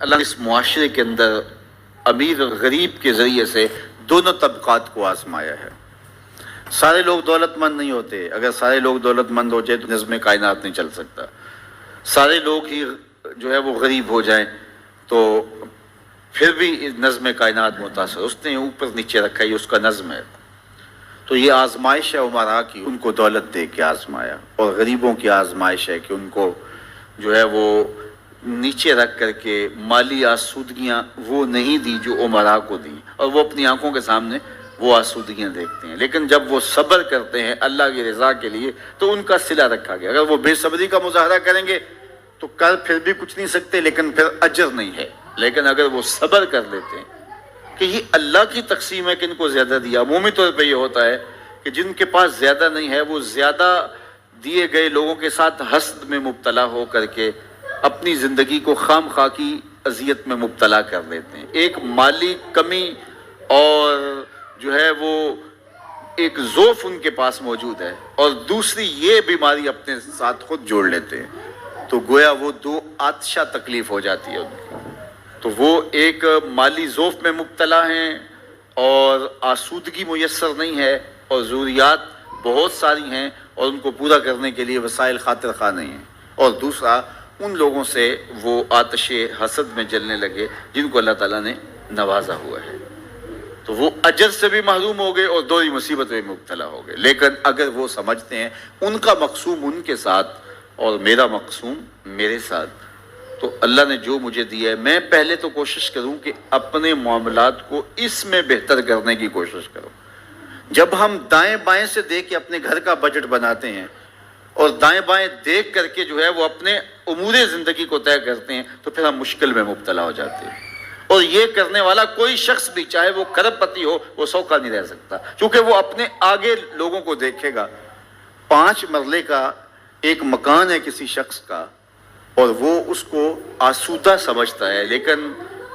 اللہ نے اس معاشرے کے اندر امیر اور غریب کے ذریعے سے دونوں طبقات کو آزمایا ہے۔ سارے لوگ دولت مند نہیں ہوتے، اگر سارے لوگ دولت مند ہو جائے تو نظم کائنات نہیں چل سکتا۔ سارے لوگ ہی جو ہے وہ غریب ہو جائیں تو پھر بھی نظم کائنات متاثر، اس نے اوپر نیچے رکھا، یہ اس کا نظم ہے۔ تو یہ آزمائش ہے امراء کی، ان کو دولت دے کے آزمایا، اور غریبوں کی آزمائش ہے کہ ان کو جو ہے وہ نیچے رکھ کر کے مالی آسودگیاں وہ نہیں دی جو امراء کو دی، اور وہ اپنی آنکھوں کے سامنے وہ آسودگیاں دیکھتے ہیں، لیکن جب وہ صبر کرتے ہیں اللہ کی رضا کے لیے تو ان کا صلہ رکھا گیا۔ اگر وہ بے صبری کا مظاہرہ کریں گے تو کر پھر بھی کچھ نہیں سکتے، لیکن پھر اجر نہیں ہے، لیکن اگر وہ صبر کر لیتے ہیں کہ یہ اللہ کی تقسیم ہے کہ ان کو زیادہ دیا۔ عمومی طور پہ یہ ہوتا ہے کہ جن کے پاس زیادہ نہیں ہے وہ زیادہ دیے گئے لوگوں کے ساتھ حسد میں مبتلا ہو کر کے اپنی زندگی کو خام خواہ کی اذیت میں مبتلا کر لیتے ہیں۔ ایک مالی کمی اور جو ہے وہ ایک ضعف ان کے پاس موجود ہے، اور دوسری یہ بیماری اپنے ساتھ خود جوڑ لیتے ہیں، تو گویا وہ دو آتشہ تکلیف ہو جاتی ہے ان کی۔ تو وہ ایک مالی ضعف میں مبتلا ہیں اور آسودگی میسر نہیں ہے، اور ضروریات بہت ساری ہیں اور ان کو پورا کرنے کے لیے وسائل خاطر خواہ نہیں ہیں، اور دوسرا ان لوگوں سے وہ آتش حسد میں جلنے لگے جن کو اللہ تعالیٰ نے نوازا ہوا ہے، تو وہ اجر سے بھی محروم ہو گئے اور دوہری مصیبت میں مبتلا ہو گئے۔ لیکن اگر وہ سمجھتے ہیں ان کا مقسوم ان کے ساتھ اور میرا مقسوم میرے ساتھ، تو اللہ نے جو مجھے دیا ہے میں پہلے تو کوشش کروں کہ اپنے معاملات کو اس میں بہتر کرنے کی کوشش کروں۔ جب ہم دائیں بائیں سے دیکھ کے اپنے گھر کا بجٹ بناتے ہیں اور دائیں بائیں دیکھ کر کے جو ہے وہ اپنے امور زندگی کو طے کرتے ہیں تو پھر ہم مشکل میں مبتلا ہو جاتے ہیں، اور یہ کرنے والا کوئی شخص بھی چاہے وہ کروڑ پتی ہو وہ سوکھا نہیں رہ سکتا، کیونکہ وہ اپنے آگے لوگوں کو دیکھے گا۔ 5 مرلے کا ایک مکان ہے کسی شخص کا اور وہ اس کو آسودہ سمجھتا ہے، لیکن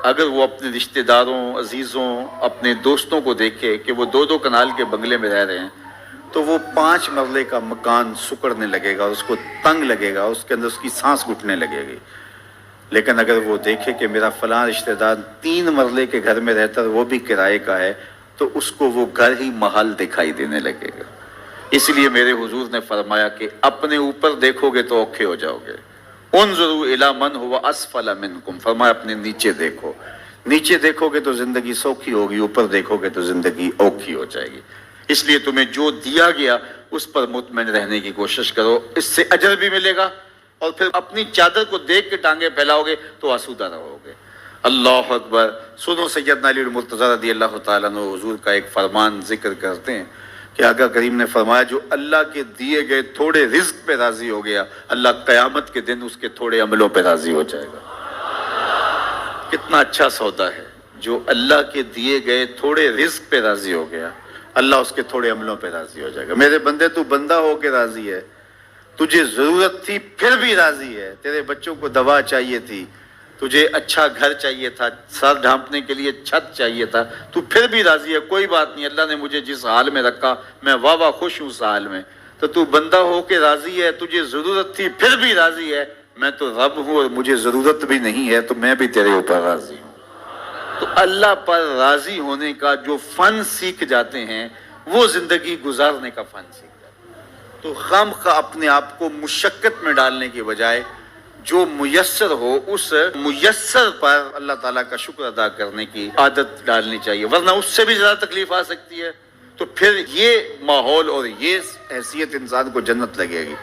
اگر وہ اپنے رشتہ داروں، عزیزوں، اپنے دوستوں کو دیکھے کہ وہ 2 کنال کے بنگلے میں رہ رہے ہیں تو وہ 5 مرلے کا مکان سکڑنے لگے گا، اس کو تنگ لگے گا، اس کے اندر اس کی سانس گھٹنے لگے گی۔ لیکن اگر وہ دیکھے کہ میرا فلاں رشتہ دار 3 مرلے کے گھر میں رہتا ہے وہ بھی کرائے کا ہے، تو اس کو وہ گھر ہی محل دکھائی دینے لگے گا۔ اس لیے میرے حضور نے فرمایا کہ اپنے اوپر دیکھو گے تو اوکھے ہو جاؤ گے۔ انظروا الی من هو اسفل منکم، فرمایا اپنے نیچے دیکھو، نیچے دیکھو گے تو زندگی سوکھی ہوگی، اوپر دیکھو گے تو زندگی اوکھی ہو جائے گی۔ اس لیے تمہیں جو دیا گیا اس پر مطمئن رہنے کی کوشش کرو، اس سے اجر بھی ملے گا، اور پھر اپنی چادر کو دیکھ کے ٹانگیں پھیلاؤ گے تو آسودہ رہو گے۔ اللہ اکبر۔ سنو سیدنا علی المرتضیٰ رضی اللہ تعالیٰ عنہ حضور کا ایک فرمان ذکر کرتے ہیں کہ آقا کریم نے فرمایا جو اللہ کے دیے گئے تھوڑے رزق پہ راضی ہو گیا، اللہ قیامت کے دن اس کے تھوڑے عملوں پہ راضی ہو جائے گا۔ کتنا اچھا سودا ہے، جو اللہ کے دیے گئے تھوڑے رزق پہ راضی ہو گیا، اللہ اس کے تھوڑے عملوں پہ راضی ہو جائے گا۔ میرے بندے تو بندہ ہو کے راضی ہے، تجھے ضرورت تھی پھر بھی راضی ہے، تیرے بچوں کو دوا چاہیے تھی، تجھے اچھا گھر چاہیے تھا، سر ڈھانپنے کے لیے چھت چاہیے تھا، تو پھر بھی راضی ہے، کوئی بات نہیں، اللہ نے مجھے جس حال میں رکھا میں واہ خوش ہوں اس حال میں، تو بندہ ہو کے راضی ہے، تجھے ضرورت تھی پھر بھی راضی ہے، میں تو رب ہوں اور مجھے ضرورت بھی نہیں ہے تو میں بھی تیرے اوپر راضی ہوں۔ تو اللہ پر راضی ہونے کا جو فن سیکھ جاتے ہیں وہ زندگی گزارنے کا فن سیکھ جاتے ہیں۔ تو خواہ اپنے آپ کو مشقت میں ڈالنے کے بجائے جو میسر ہو اس میسر پر اللہ تعالیٰ کا شکر ادا کرنے کی عادت ڈالنی چاہیے، ورنہ اس سے بھی زیادہ تکلیف آ سکتی ہے، تو پھر یہ ماحول اور یہ حیثیت انسان کو جنت لگے گی۔